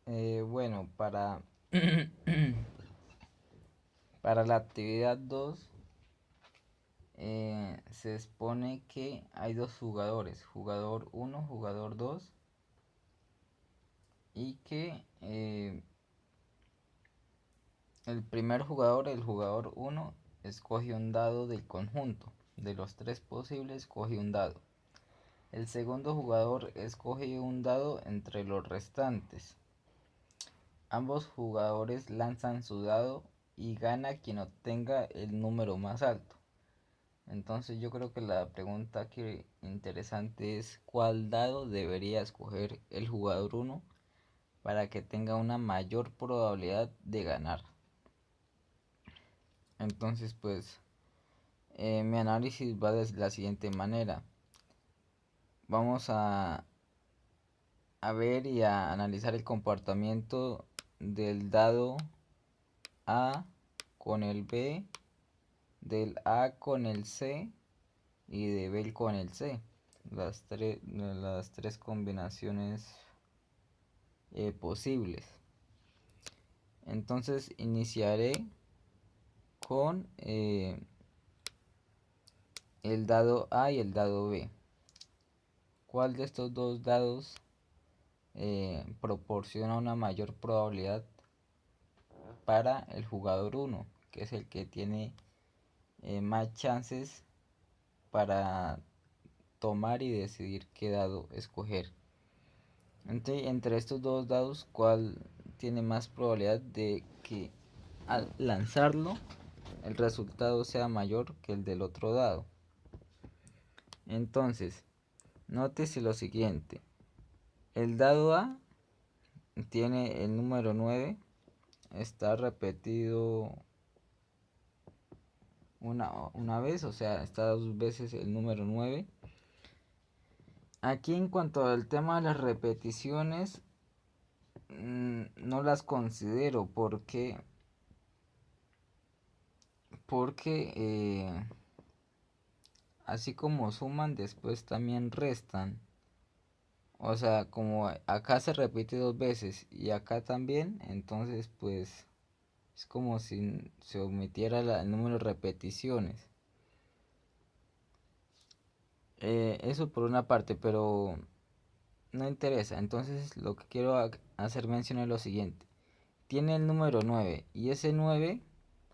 Bueno, para la actividad 2 se expone que hay dos jugadores, jugador uno, jugador 2, y que el primer jugador, el jugador uno, escoge un dado del conjunto. De los tres posibles, escoge un dado. El segundo jugador escoge un dado entre los restantes. Ambos jugadores lanzan su dado y gana quien obtenga el número más alto. Entonces yo creo que la pregunta que interesante es cuál dado debería escoger el jugador uno para que tenga una mayor probabilidad de ganar. Entonces pues mi análisis va de la siguiente manera. Vamos a ver y a analizar el comportamiento del dado A con el B, del A con el C y de B con el C. Las tres combinaciones posibles. Entonces iniciaré con el dado A y el dado B. ¿Cuál de estos dos dados proporciona una mayor probabilidad para el jugador uno, que es el que tiene más chances para tomar y decidir qué dado escoger? Entre estos dos dados, ¿cuál tiene más probabilidad de que al lanzarlo el resultado sea mayor que el del otro dado? Entonces, nótese lo siguiente. El dado A tiene el número 9, está repetido una vez, o sea, está dos veces el número 9. Aquí en cuanto al tema de las repeticiones, no las considero porque así como suman, después también restan. O sea, como acá se repite dos veces y acá también, entonces pues es como si se omitiera el número de repeticiones. Eso por una parte, pero no interesa. Entonces lo que quiero hacer mención es lo siguiente. Tiene el número 9 y ese 9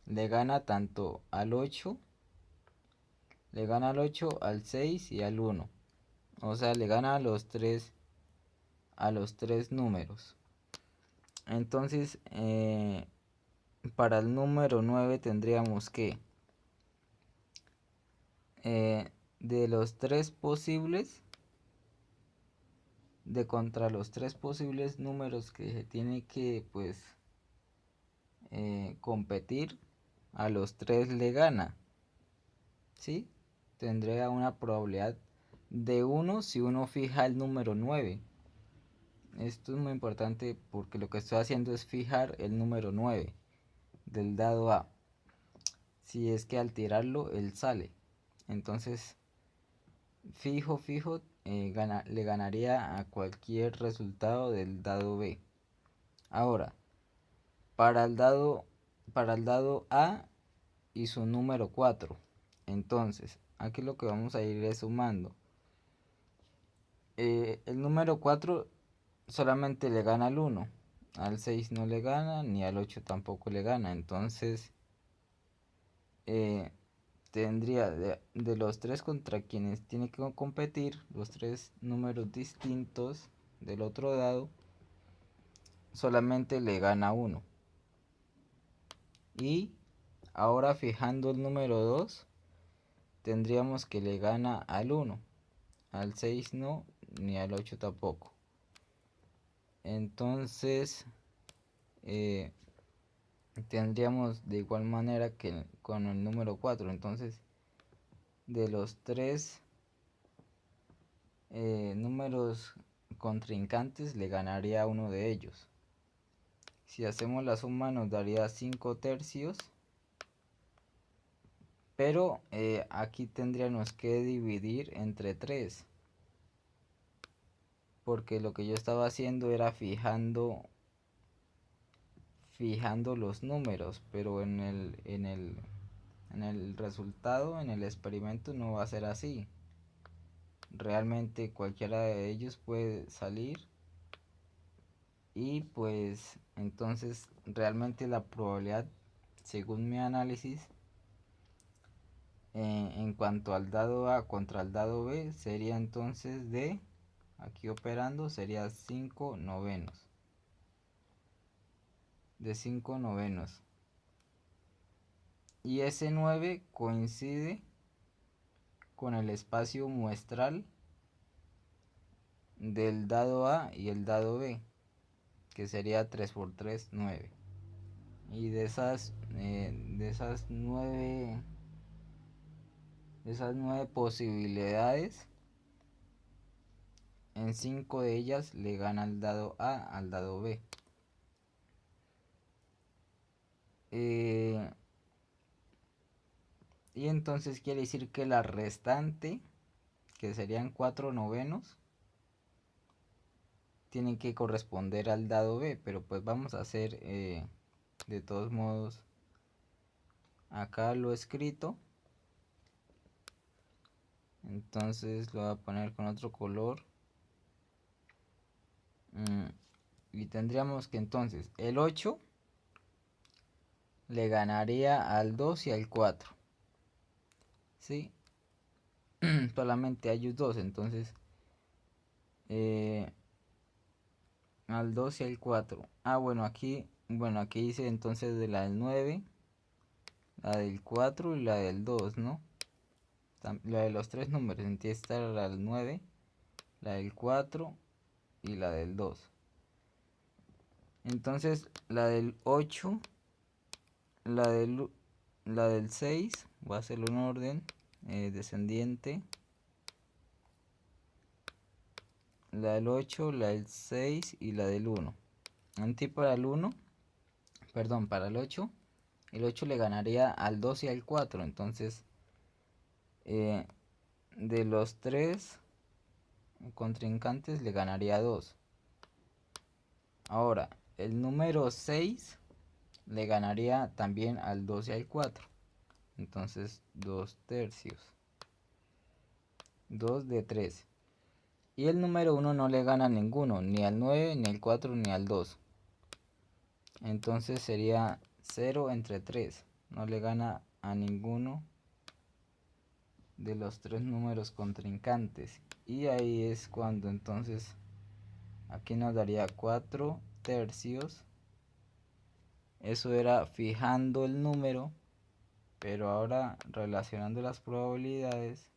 le gana tanto al 8, le gana al 8, al 6 y al 1. O sea, le gana a los tres números. Entonces, para el número 9 tendríamos que de los tres posibles, de contra los tres posibles números que se tiene que pues competir, a los tres le gana, ¿sí? Tendría una probabilidad de 1 si uno fija el número 9. Esto es muy importante porque lo que estoy haciendo es fijar el número 9 del dado A. Si es que al tirarlo él sale. Entonces, fijo, le ganaría a cualquier resultado del dado B. Ahora, para el dado, para el dado A y su número 4. Entonces, aquí lo que vamos a ir es sumando. El número 4 solamente le gana al 1. Al 6 no le gana, ni al 8 tampoco le gana. Entonces, tendría de los tres contra quienes tiene que competir, los tres números distintos del otro dado, solamente le gana uno. Y ahora fijando el número 2, tendríamos que le gana al 1, al 6 no, ni al 8 tampoco. Entonces, eh, tendríamos de igual manera que con el número 4. Entonces, de los tres números contrincantes, le ganaría a uno de ellos. Si hacemos la suma nos daría 5 tercios, pero aquí tendríamos que dividir entre 3, porque lo que yo estaba haciendo era fijando fijando los números, pero en el resultado, en el experimento no va a ser así. Realmente cualquiera de ellos puede salir y pues entonces realmente la probabilidad, según mi análisis, en cuanto al dado A contra el dado B, sería entonces de, aquí operando, sería 5 novenos. De 5 novenos. Y ese 9 coincide con el espacio muestral del dado A y el dado B, que sería 3 por 3, 9. Y de esas 9 posibilidades, en 5 de ellas le gana el dado A al dado B. Y entonces quiere decir que la restante, que serían 4 novenos, tienen que corresponder al dado B, pero pues vamos a hacer de todos modos acá lo escrito. Entonces lo voy a poner con otro color. Y tendríamos que entonces el 8 le ganaría al 2 y al 4. ¿Sí? Solamente a ellos dos. Entonces al 2 y al 4. Bueno, aquí dice entonces de la del 9, la del 4 y la del 2, ¿no? La de los tres números. Entonces está la del 9, la del 4 y la del 2. Entonces la del 8, la del 6, voy a hacerlo en orden descendiente. La del 8, la del 6 y la del 1. Para el 1, perdón, para el 8 le ganaría al 2 y al 4. Entonces de los tres contrincantes le ganaría 2. Ahora el número 6 le ganaría también al 2 y al 4. Entonces 2 tercios. 2 de 3. Y el número 1 no le gana a ninguno, ni al 9, ni al 4, ni al 2. Entonces sería 0 entre 3. No le gana a ninguno de los tres números contrincantes. Y ahí es cuando entonces aquí nos daría 4 tercios. Eso era fijando el número, pero ahora relacionando las probabilidades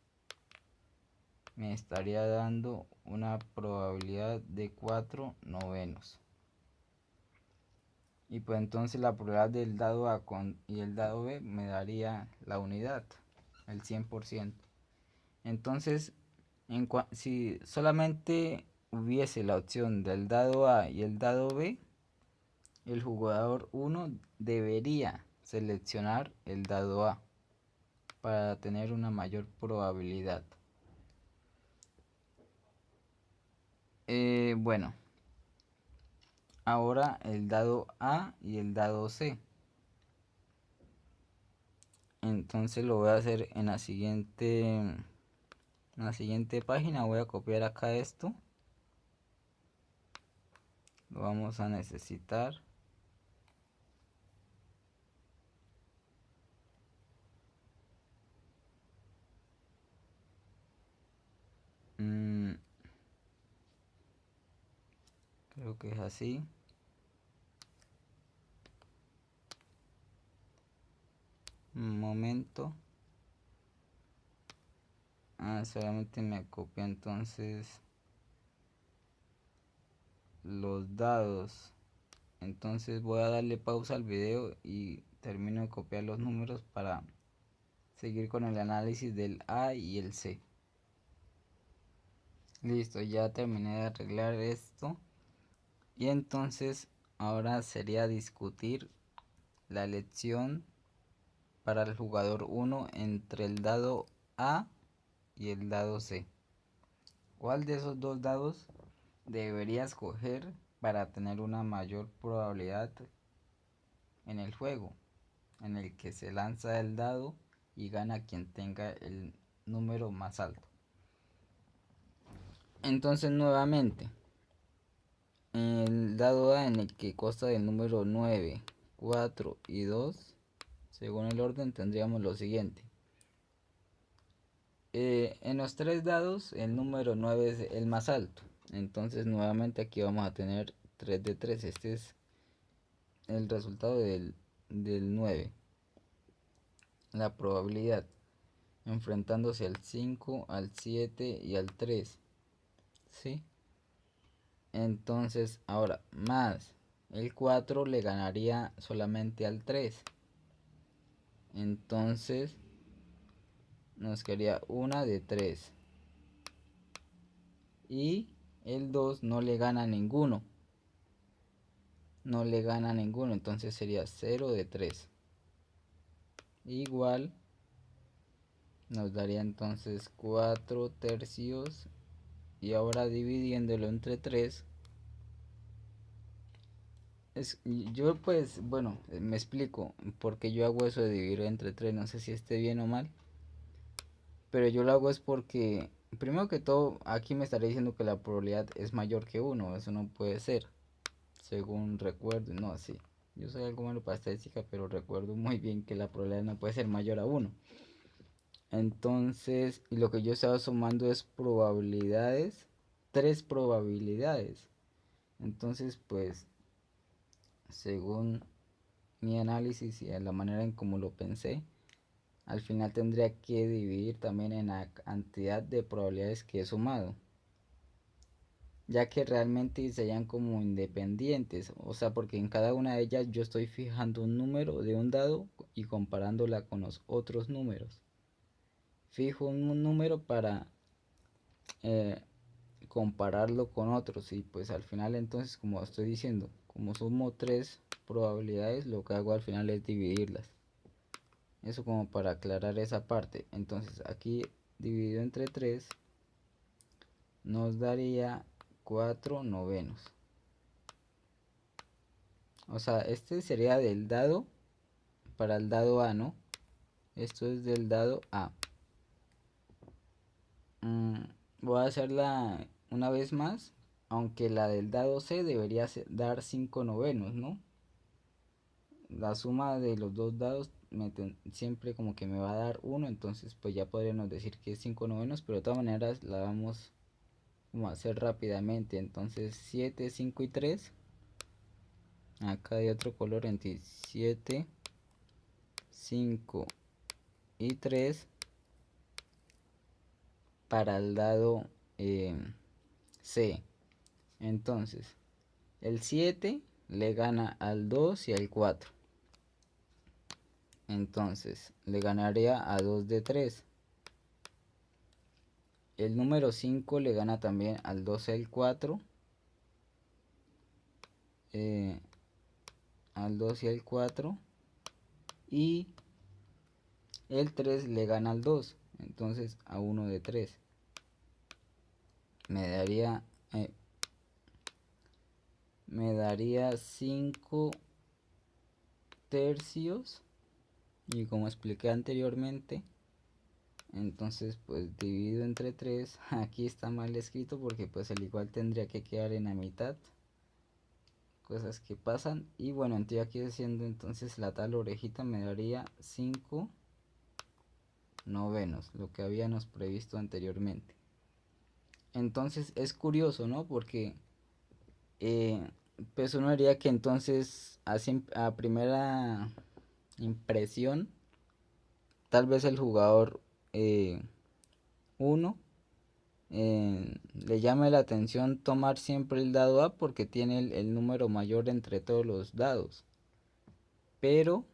me estaría dando una probabilidad de 4 novenos. Y pues entonces la probabilidad del dado A y el dado B me daría la unidad, el 100%. Entonces, si solamente hubiese la opción del dado A y el dado B, el jugador 1 debería seleccionar el dado A para tener una mayor probabilidad. Bueno, ahora el dado A y el dado C. Entonces lo voy a hacer en la siguiente página. Voy a copiar acá esto. Lo vamos a necesitar. Creo que es así. Un momento. Solamente me copia entonces los dados. Entonces voy a darle pausa al video y termino de copiar los números para seguir con el análisis del A y el C. Listo, ya terminé de arreglar esto. Y entonces ahora sería discutir la elección para el jugador 1 entre el dado A y el dado C. ¿Cuál de esos dos dados debería escoger para tener una mayor probabilidad en el juego, en el que se lanza el dado y gana quien tenga el número más alto. Entonces nuevamente, el dado A, en el que consta del número 9, 4 y 2, según el orden tendríamos lo siguiente. En los tres dados el número 9 es el más alto, entonces nuevamente aquí vamos a tener 3 de 3. Este es el resultado del 9, la probabilidad, enfrentándose al 5, al 7 y al 3, ¿sí? Entonces ahora más el 4 le ganaría solamente al 3, entonces nos quedaría una de 3 y el 2 no le gana a ninguno, entonces sería 0 de 3, igual nos daría entonces 4 tercios. Y ahora dividiéndolo entre 3, yo pues, bueno, me explico porque yo hago eso de dividir entre 3, no sé si esté bien o mal, pero yo lo hago es porque, primero que todo, aquí me estaría diciendo que la probabilidad es mayor que 1, eso no puede ser, según recuerdo, no, sí, yo soy algo malo para estadística, pero recuerdo muy bien que la probabilidad no puede ser mayor a 1. Entonces, y lo que yo estaba sumando es probabilidades, 3 probabilidades. Entonces, pues, según mi análisis y a la manera en como lo pensé, al final tendría que dividir también en la cantidad de probabilidades que he sumado, ya que realmente serían como independientes, o sea, porque en cada una de ellas yo estoy fijando un número de un dado y comparándola con los otros números. Fijo un número para eh, compararlo con otros y pues al final, entonces, como estoy diciendo, como sumo 3 probabilidades, lo que hago al final es dividirlas. Eso como para aclarar esa parte. Entonces aquí dividido entre 3 nos daría 4 novenos. O sea, este sería del dado para el dado A, ¿no? Esto es del dado A. Voy a hacerla una vez más, aunque la del dado C debería dar 5 novenos, ¿no? La suma de los dos dados siempre como que me va a dar 1, entonces pues ya podríamos decir que es 5 novenos, pero de todas maneras la vamos a hacer rápidamente. Entonces 7, 5 y 3, acá hay otro color, entre 7, 5 y 3 para el dado C. Entonces el 7 le gana al 2 y al 4, entonces le ganaría a 2 de 3. El número 5 le gana también al 2 y al 4, al 2 y al 4, y el 3 le gana al 2, entonces a 1 de 3. Me daría eh, me daría 5 tercios, y como expliqué anteriormente, entonces pues dividido entre 3, aquí está mal escrito porque pues el igual tendría que quedar en la mitad, cosas que pasan, y bueno, estoy aquí haciendo entonces la tal orejita, me daría 5 novenos, lo que habíamos previsto anteriormente. Entonces es curioso, ¿no? Porque pues uno diría que entonces así a primera impresión tal vez el jugador 1 le llame la atención tomar siempre el dado A porque tiene el número mayor entre todos los dados, pero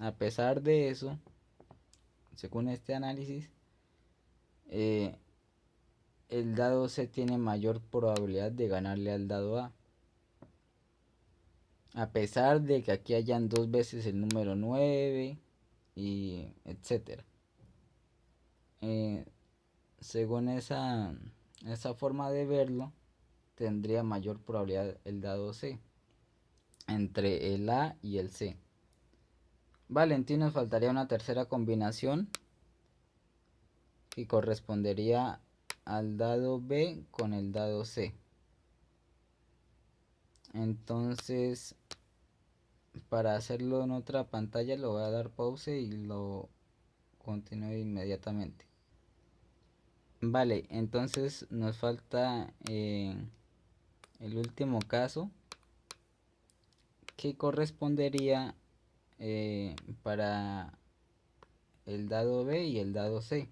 a pesar de eso, según este análisis, eh, el dado C tiene mayor probabilidad de ganarle al dado a pesar de que aquí hayan dos veces el número 9 y etcétera. Según esa forma de verlo, tendría mayor probabilidad el dado C entre el A y el C. Vale, entonces nos faltaría una tercera combinación que correspondería al dado B con el dado C. Entonces, para hacerlo en otra pantalla lo voy a dar pause y lo continúo inmediatamente. Vale, entonces nos falta el último caso, que correspondería para el dado B y el dado C.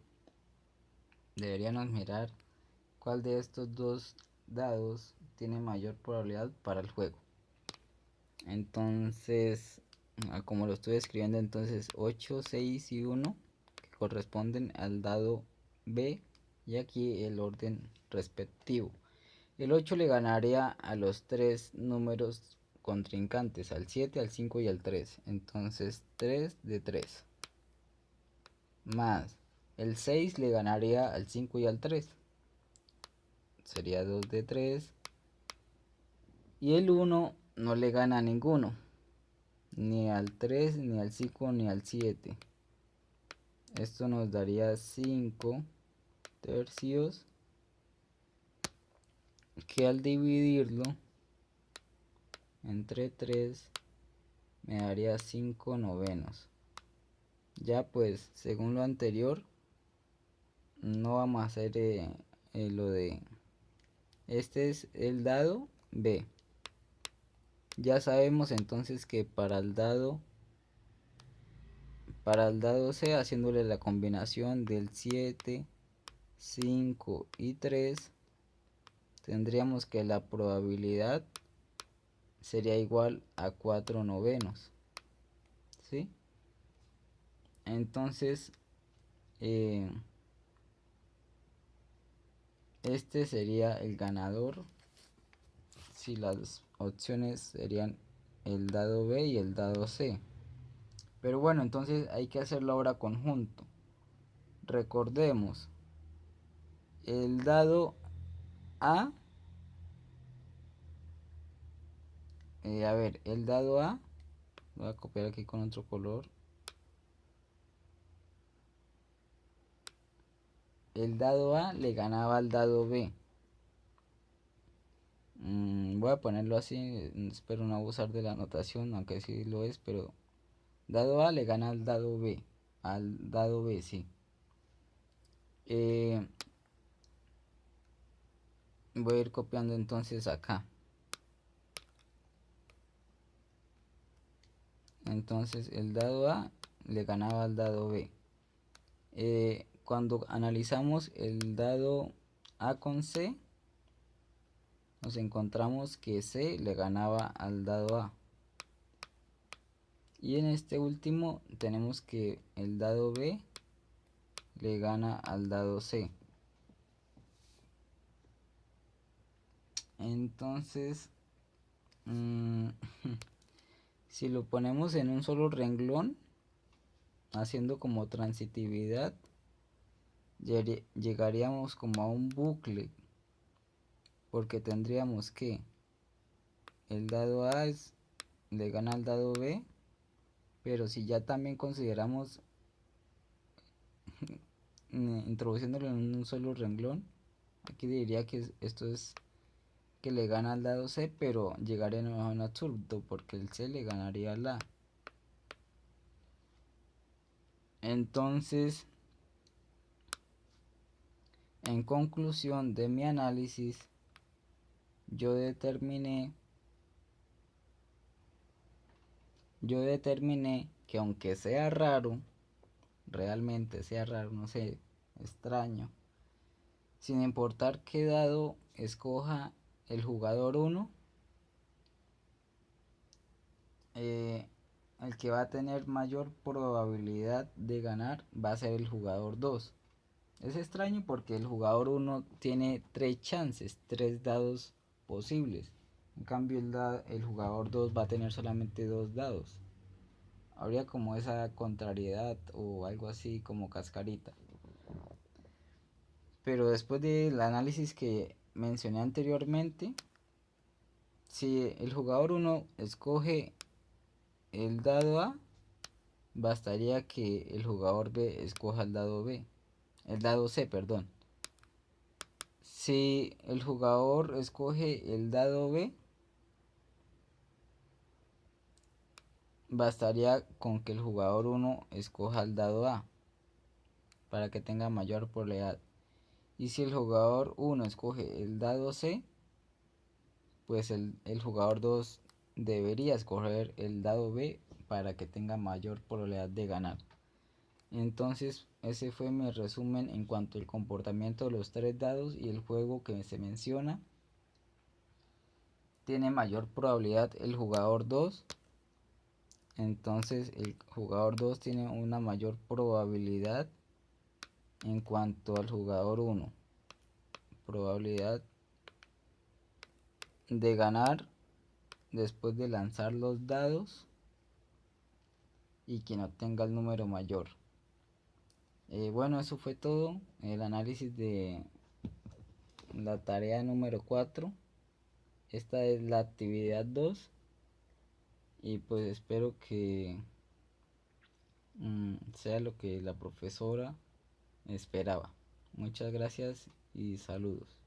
Deberíamos mirar cuál de estos dos dados tiene mayor probabilidad para el juego. Entonces, como lo estoy escribiendo, entonces 8, 6 y 1 que corresponden al dado B, y aquí el orden respectivo. El 8 le ganaría a los tres números contrincantes, al 7, al 5 y al 3. Entonces 3 de 3. Más el 6 le ganaría al 5 y al 3. Sería 2 de 3. Y el 1 no le gana a ninguno. Ni al 3, ni al 5, ni al 7. Esto nos daría 5 tercios, que al dividirlo entre 3 me daría 5 novenos. Ya pues, según lo anterior, no vamos a hacer lo de... Este es el dado B. Ya sabemos entonces que para el dado C, haciéndole la combinación del 7, 5 y 3, tendríamos que la probabilidad sería igual a 4 novenos. ¿Sí? Entonces, este sería el ganador si las opciones serían el dado B y el dado C. Pero bueno, entonces hay que hacerlo ahora conjunto. Recordemos, el dado A, a ver, el dado A, voy a copiar aquí con otro color. El dado A le ganaba al dado B. Voy a ponerlo así, espero no abusar de la anotación, aunque sí lo es, pero dado A le gana al dado B. Al dado B, sí. Voy a ir copiando entonces acá. Entonces el dado A le ganaba al dado B. Cuando analizamos el dado A con C, nos encontramos que C le ganaba al dado A. Y en este último tenemos que el dado B le gana al dado C. Entonces, si lo ponemos en un solo renglón, haciendo como transitividad, llegaríamos como a un bucle, porque tendríamos que el dado A le gana al dado B, pero si ya también consideramos introduciéndolo en un solo renglón, aquí diría que esto es que le gana al dado C, pero llegaría a un absurdo porque el C le ganaría al A. Entonces, en conclusión de mi análisis, yo determiné que aunque sea raro, realmente sea raro, no sé, extraño, sin importar qué dado escoja el jugador 1, el que va a tener mayor probabilidad de ganar va a ser el jugador 2. Es extraño porque el jugador 1 tiene 3 chances, 3 dados posibles. En cambio el jugador 2 va a tener solamente 2 dados. Habría como esa contrariedad o algo así como cascarita. Pero después del análisis que mencioné anteriormente, si el jugador 1 escoge el dado A, bastaría que el jugador B escoja el dado C, perdón. Si el jugador escoge el dado B, bastaría con que el jugador 1 escoja el dado A para que tenga mayor probabilidad. Y si el jugador 1 escoge el dado C, pues el jugador 2 debería escoger el dado B para que tenga mayor probabilidad de ganar. Entonces ese fue mi resumen en cuanto al comportamiento de los tres dados y el juego que se menciona. Tiene mayor probabilidad el jugador 2. Entonces el jugador 2 tiene una mayor probabilidad en cuanto al jugador 1. Probabilidad de ganar después de lanzar los dados y quien obtenga el número mayor. Bueno, eso fue todo. El análisis de la tarea número 4. Esta es la actividad 2. Y pues espero que sea lo que la profesora esperaba. Muchas gracias y saludos.